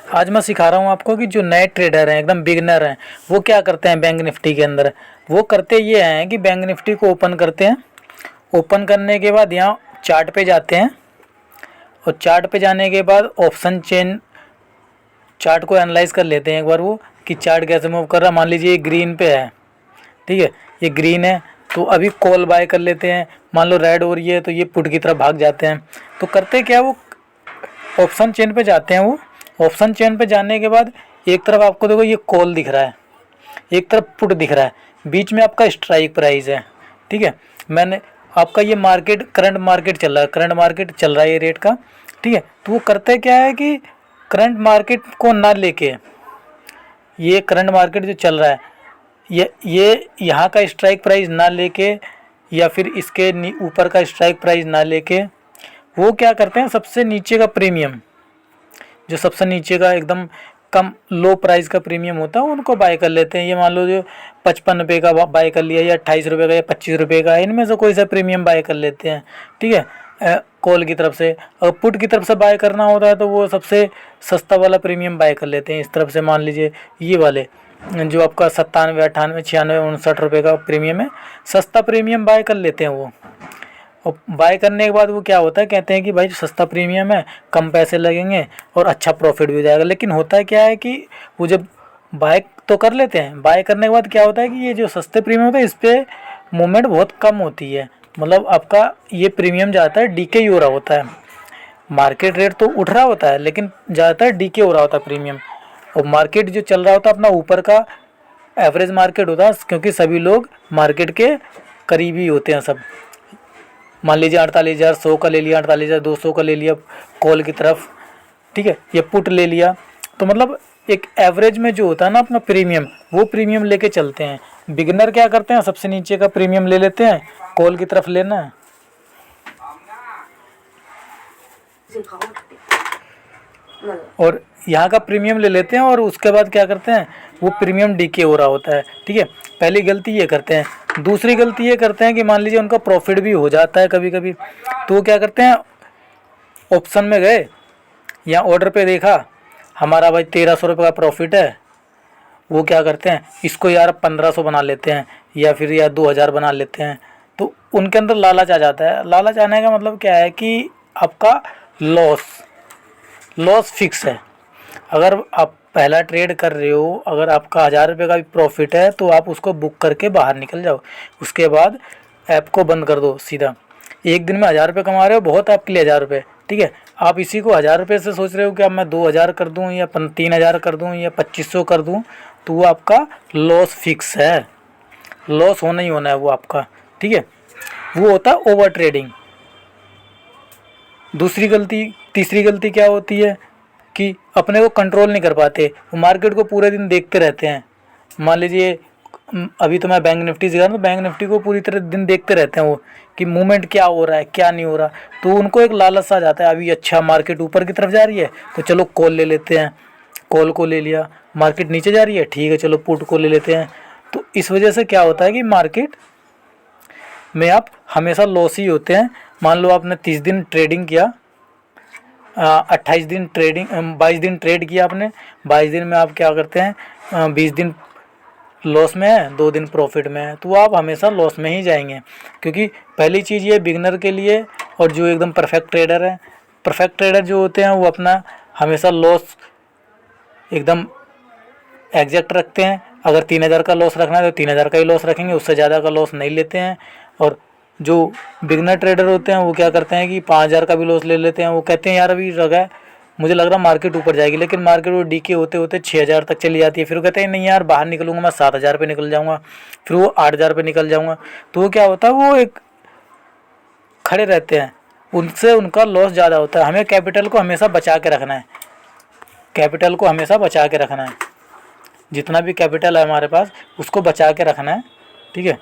आज मैं सिखा रहा हूँ आपको कि जो नए ट्रेडर हैं, एकदम बिगनर हैं, वो क्या करते हैं बैंक निफ्टी के अंदर। वो करते ये हैं कि बैंक निफ्टी को ओपन करते हैं। ओपन करने के बाद यहाँ चार्ट पे जाते हैं और चार्ट पे जाने के बाद ऑप्शन चेन, चार्ट को एनालाइज कर लेते हैं एक बार वो कि चार्ट कैसे मूव कर रहा है। मान लीजिए ये ग्रीन पे है, ठीक है, ये ग्रीन है तो अभी कॉल बाय कर लेते हैं। मान लो रेड हो रही है तो ये पुट की तरफ भाग जाते हैं। तो करते क्या, वो ऑप्शन चेन पे जाते हैं। वो ऑप्शन चेन पे जाने के बाद एक तरफ आपको देखो ये कॉल दिख रहा है, एक तरफ पुट दिख रहा है, बीच में आपका स्ट्राइक प्राइस है, ठीक है। मैंने आपका ये मार्केट, करंट मार्केट चल रहा है, करंट मार्केट चल रहा है ये रेट का, ठीक है। तो वो करते क्या है कि करंट मार्केट को ना लेके, ये करंट मार्केट जो चल रहा है ये यहाँ का स्ट्राइक प्राइस ना लेके या फिर इसके ऊपर का स्ट्राइक प्राइस ना लेके, वो क्या करते हैं, सबसे नीचे का प्रीमियम, जो सबसे नीचे का एकदम कम लो प्राइस का प्रीमियम होता है उनको बाय कर लेते हैं। ये मान लो जो 55 रुपये का बाय कर लिया या 28 रुपये का या 25 रुपये का, इनमें से कोई सा प्रीमियम बाय कर लेते हैं, ठीक है, कॉल की तरफ से। और पुट की तरफ से बाय करना होता है तो वो सबसे सस्ता वाला प्रीमियम बाय कर लेते हैं। इस तरफ से मान लीजिए ये वाले जो आपका 97, 98, 96, 59 रुपये का प्रीमियम है, सस्ता प्रीमियम बाय कर लेते हैं वो। और बाय करने के बाद वो क्या होता है, कहते हैं कि भाई सस्ता प्रीमियम है, कम पैसे लगेंगे और अच्छा प्रॉफिट भी हो जाएगा। लेकिन होता है क्या है कि वो जब बाय तो कर लेते हैं, बाय करने के बाद क्या होता है कि ये जो सस्ते प्रीमियम होता है इस पर मूवमेंट बहुत कम होती है। मतलब आपका ये प्रीमियम जाता है डीके हो रहा होता है, मार्केट रेट तो उठ रहा होता है लेकिन ज़्यादातर डीके हो रहा होता है प्रीमियम। और मार्केट जो चल रहा होता है अपना ऊपर का एवरेज मार्केट होता है, क्योंकि सभी लोग मार्केट के करीबी होते हैं सब। मान लीजिए 48,100 का ले लिया, 48,200 का ले लिया कॉल की तरफ, ठीक है, ये पुट ले लिया। तो मतलब एक एवरेज में जो होता है ना अपना प्रीमियम, वो प्रीमियम लेके चलते हैं। बिगिनर क्या करते हैं, सबसे नीचे का प्रीमियम ले लेते हैं, कॉल की तरफ लेना है और यहाँ का प्रीमियम ले लेते हैं और उसके बाद क्या करते हैं, वो प्रीमियम डीके हो रहा होता है, ठीक है। पहली गलती ये करते हैं। दूसरी गलती ये करते हैं कि मान लीजिए उनका प्रॉफिट भी हो जाता है कभी कभी, तो वो क्या करते हैं, ऑप्शन में गए या ऑर्डर पे देखा हमारा भाई 1300 रुपये का प्रॉफिट है, वो क्या करते हैं, इसको यार 1500 बना लेते हैं या फिर या 2000 बना लेते हैं। तो उनके अंदर लालच आ जाता है। लालच आने का मतलब क्या है कि आपका लॉस फिक्स है। अगर आप पहला ट्रेड कर रहे हो, अगर आपका 1000 रुपये का भी प्रॉफिट है तो आप उसको बुक करके बाहर निकल जाओ, उसके बाद ऐप को बंद कर दो सीधा। एक दिन में 1000 रुपये कमा रहे हो, बहुत आपके लिए 1000 रुपये, ठीक है। आप इसी को 1000 रुपये से सोच रहे हो कि अब मैं 2000 कर दूं या 3000 कर दूं या 2500 कर दूं, तो वो आपका लॉस फिक्स है, लॉस होना ही होना है वो आपका, ठीक है। वो होता है ओवर ट्रेडिंग। तीसरी गलती क्या होती है कि अपने को कंट्रोल नहीं कर पाते, वो मार्केट को पूरे दिन देखते रहते हैं। मान लीजिए अभी तो मैं बैंक निफ्टी सिखा रहा हूँ, तो बैंक निफ्टी को पूरी तरह दिन देखते रहते हैं वो कि मूवमेंट क्या हो रहा है क्या नहीं हो रहा। तो उनको एक लालच आ जाता है, अभी अच्छा मार्केट ऊपर की तरफ जा रही है तो चलो कॉल ले लेते हैं, कॉल को ले लिया। मार्केट नीचे जा रही है, ठीक है चलो पुट को ले लेते हैं। तो इस वजह से क्या होता है कि मार्केट में आप हमेशा लॉस ही होते हैं। मान लो आपने 30 दिन ट्रेडिंग किया, 28 दिन ट्रेडिंग, 22 दिन ट्रेड किया आपने, 22 दिन में आप क्या करते हैं, 20 दिन लॉस में है, 2 दिन प्रॉफिट में है, तो आप हमेशा लॉस में ही जाएंगे। क्योंकि पहली चीज़ ये बिगनर के लिए, और जो एकदम परफेक्ट ट्रेडर है, परफेक्ट ट्रेडर जो होते हैं वो अपना हमेशा लॉस एकदम एग्जैक्ट रखते हैं। अगर 3000 का लॉस रखना है तो 3000 का ही लॉस रखेंगे, उससे ज़्यादा का लॉस नहीं लेते हैं। और जो बिगनर ट्रेडर होते हैं वो क्या करते हैं कि 5000 का भी लॉस ले लेते हैं। वो कहते हैं यार अभी लगा है, मुझे लग रहा मार्केट ऊपर जाएगी, लेकिन मार्केट वो डीके होते होते 6000 तक चली जाती है। फिर वो कहते हैं नहीं यार बाहर निकलूंगा मैं 7000 पे निकल जाऊंगा, फिर वो 8000 पे निकल जाऊंगा। तो वो क्या होता है, वो एक खड़े रहते हैं, उनसे उनका लॉस ज़्यादा होता है। हमें कैपिटल को हमेशा बचा के रखना है, कैपिटल को हमेशा बचा के रखना है। जितना भी कैपिटल है हमारे पास उसको बचा के रखना है, ठीक है।